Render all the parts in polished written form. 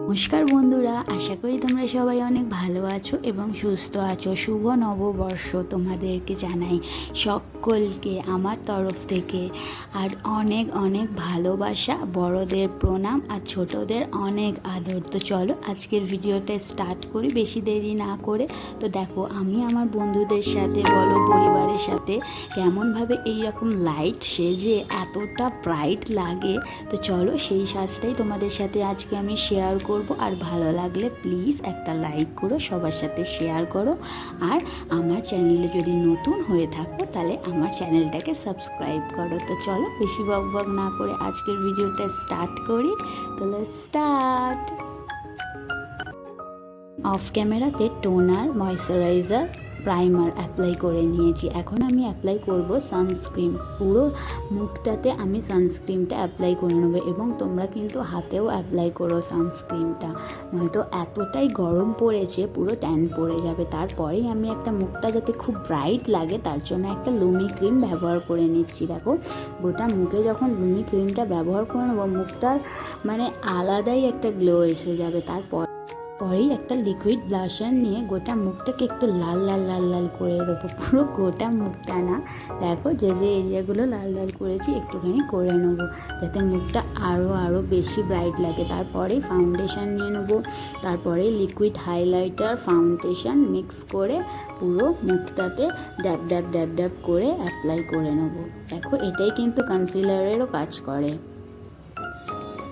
নমস্কার বন্ধুরা, আশা করি তোমরা সবাই অনেক ভালো আছো এবং সুস্থ আছো। শুভ নববর্ষ তোমাদেরকে জানাই সকলকে আমার তরফ থেকে। আর অনেক অনেক ভালোবাসা, বড়দের প্রণাম আর ছোটদের অনেক আদর। তো চলো আজকের ভিডিওটা স্টার্ট করি বেশি দেরি না করে। তো দেখো, আমি আমার বন্ধুদের সাথে বলো পরিবারের সাথে কেমনভাবে এইরকম লাইট সেজে এতটা ব্রাইট লাগে। তো চলো সেই সাজটাই তোমাদের সাথে আজকে আমি শেয়ার করব। আর ভালো লাগলে প্লিজ একটা লাইক করো, সবার সাথে শেয়ার করো। আর আমার চ্যানেলে যদি নতুন হয়ে থাকো তাহলে আমার চ্যানেলটাকে সাবস্ক্রাইব করো। তো চলো বেশি বকবক না করে আজকের ভিডিওটা স্টার্ট করি। তো লেটস স্টার্ট। অফ ক্যামেরাতে টোনার, ময়শ্চারাইজার, প্রাইমার অ্যাপ্লাই করে নিয়েছি। এখন আমি অ্যাপ্লাই করব সানস্ক্রিন। পুরো মুখটাতে আমি সানস্ক্রিনটা অ্যাপ্লাই করে নেবো এবং তোমরা কিন্তু হাতেও অ্যাপ্লাই করো সানস্ক্রিনটা, নয়তো এতটাই গরম পড়েছে পুরো ট্যান পড়ে যাবে। তারপরেই আমি একটা মুখটা যাতে খুব ব্রাইট লাগে তার জন্য একটা লুমি ক্রিম ব্যবহার করে নিচ্ছি। দেখো, গোটা মুখে যখন লুমি ক্রিমটা ব্যবহার করে নেবো মুখটার মানে আলাদাই একটা গ্লো এসে যাবে। পরেই একটা লিকুইড ব্লাশার নিয়ে গোটা মুখটাকে একটু লাল লাল লাল লাল করে দেবো। পুরো গোটা মুখটা না, দেখো যে যে এরিয়াগুলো লাল লাল করেছি একটুখানি করে নেবো যাতে মুখটা আরও বেশি ব্রাইট লাগে। তারপরেই ফাউন্ডেশন নিয়ে নেবো, তারপরে লিকুইড হাইলাইটার ফাউন্ডেশন মিক্স করে পুরো মুখটাতে ড্যাব ড্যাব ড্যাব ড্যাব করে অ্যাপ্লাই করে নেবো। দেখো, এটাই কিন্তু কনসিলারেরও কাজ করে।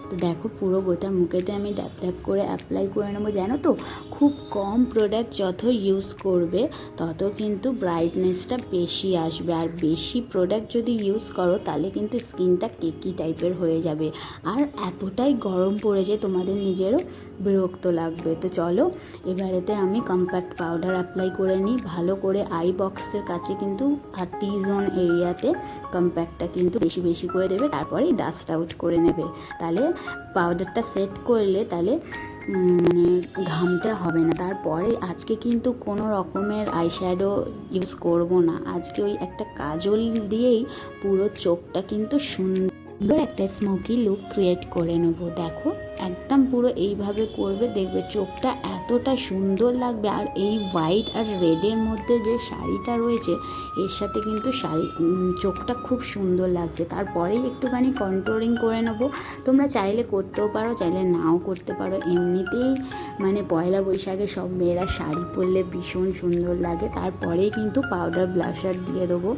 তো দেখো, পুরো গোটা মুখেতে আমি ড্যাপ ড্যাপ করে অ্যাপ্লাই করে নেবো। জানো তো, খুব কম প্রোডাক্ট যত ইউজ করবে তত কিন্তু ব্রাইটনেসটা বেশি আসবে। আর বেশি প্রোডাক্ট যদি ইউজ করো তাহলে কিন্তু স্কিনটা কেকি টাইপের হয়ে যাবে। আর এতটাই গরম পড়েছে তোমাদের নিজেরও বিরক্ত লাগবে। তো চলো এবারেতে আমি কম্প্যাক্ট পাউডার অ্যাপ্লাই করে নিই ভালো করে আই বক্সের কাছে কিন্তু, আর টি জোন এরিয়াতে কম্প্যাক্টটা কিন্তু বেশি বেশি করে দেবে। তারপরেই ডাস্ট আউট করে নেবে, তাহলে পাউডারটা সেট করলে তাহলে মানে ঘামটা হবে না। তারপরে আজকে কিন্তু কোনো রকমের আইশ্যাডো ইউজ করব না। আজকে ওই একটা কাজল দিয়েই পুরো চোখটা কিন্তু সুন্দর একটা স্মোকি লুক ক্রিয়েট করে নেব। দেখো, একদম পুরো এইভাবে করবে, দেখবে চোখটা এতটা সুন্দর লাগবে। আর এই হোয়াইট আর রেডের মধ্যে যে শাড়িটা রয়েছে এর সাথে কিন্তু চোখটা খুব সুন্দর লাগছে। তারপরেই একটুখানি কন্ট্রোলিং করে নেবো। তোমরা চাইলে করতেও পারো, চাইলে নাও করতে পারো। এমনিতেই মানে পয়লা বৈশাখে সব মেয়েরা শাড়ি পরলে ভীষণ সুন্দর লাগে। তারপরেই কিন্তু পাউডার ব্লাশার দিয়ে দেবো।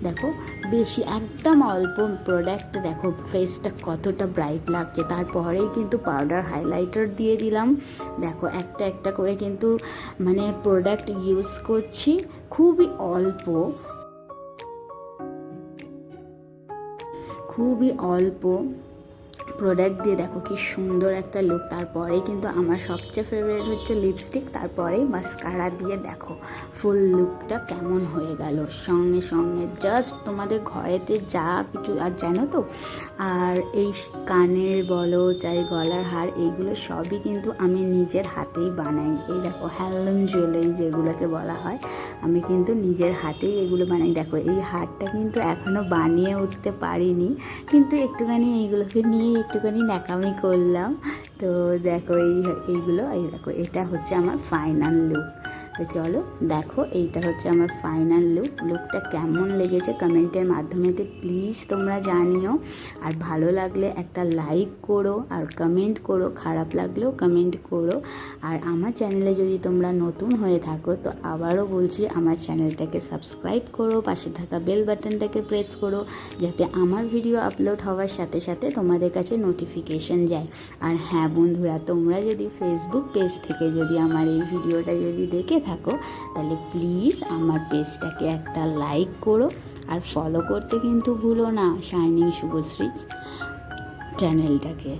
দেখো, বেশি একদম অল্প প্রোডাক্ট, দেখো ফেসটা কতটা ব্রাইট লাগছে। তারপরেই কিন্তু পাউডার হাইলাইটার দিয়ে দিলাম। দেখো, একটা একটা করে কিন্তু মানে প্রোডাক্ট ইউজ করছি, খুবই অল্প প্রোডাক্ট দিয়ে দেখো কি সুন্দর একটা লুক। তারপরেই কিন্তু আমার সবচেয়ে ফেভারিট হচ্ছে লিপস্টিক, তারপরেই মাস্কারা দিয়ে দেখো ফুল লুকটা কেমন হয়ে গেল। সঙ্গে সঙ্গে জাস্ট তোমাদের ঘরেতে যা কিছু, আর জানো তো, আর এই কানের বলো চাই গলার হার এইগুলো সবই কিন্তু আমি নিজের হাতেই বানাই। এই দেখো হ্যান্ডলুম জুয়েলারি যেগুলোকে বলা হয়, আমি কিন্তু নিজের হাতেই এগুলো বানাই। দেখো, এই হারটা কিন্তু এখনও বানিয়ে উঠতে পারিনি, কিন্তু একটুখানি এইগুলোকে নিয়ে একটুখানি ন্যাকামি করলাম। তো দেখো এইগুলো, এই দেখো এটা হচ্ছে আমার ফাইনাল লুক। তো চলো দেখো, এইটা হচ্ছে আমার ফাইনাল লুকটা কেমন লেগেছে কমেন্টের মাধ্যমেতে প্লিজ তোমরা জানিও। আর ভালো লাগলে একটা লাইক করো আর কমেন্ট করো, খারাপ লাগলেও কমেন্ট করো। আর আমার চ্যানেলে যদি তোমরা নতুন হয়ে থাকো তো আবারও বলছি, আমার চ্যানেলটাকে সাবস্ক্রাইব করো, পাশে থাকা বেল বাটনটাকে প্রেস করো যাতে আমার ভিডিও আপলোড হওয়ার সাথে সাথে তোমাদের কাছে নোটিফিকেশন যায়। আর হ্যাঁ বন্ধুরা, তোমরা যদি ফেসবুক পেজ থেকে যদি আমার এই ভিডিওটা যদি দেখে থাকো তাহলে প্লিজ আমার পেজটাকে একটা লাইক করো আর ফলো করতে কিন্তু ভুলো না শাইনিং শুভশ্রী চ্যানেলটাকে।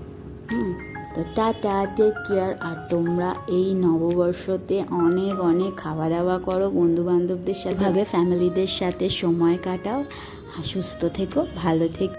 তো টাটা, টেক কেয়ার। আর তোমরা এই নববর্ষতে অনেক অনেক খাওয়া দাওয়া করো, বন্ধুবান্ধবদের সাথে ফ্যামিলিদের সাথে সময় কাটাও, সুস্থ থেকো, ভালো থেকো।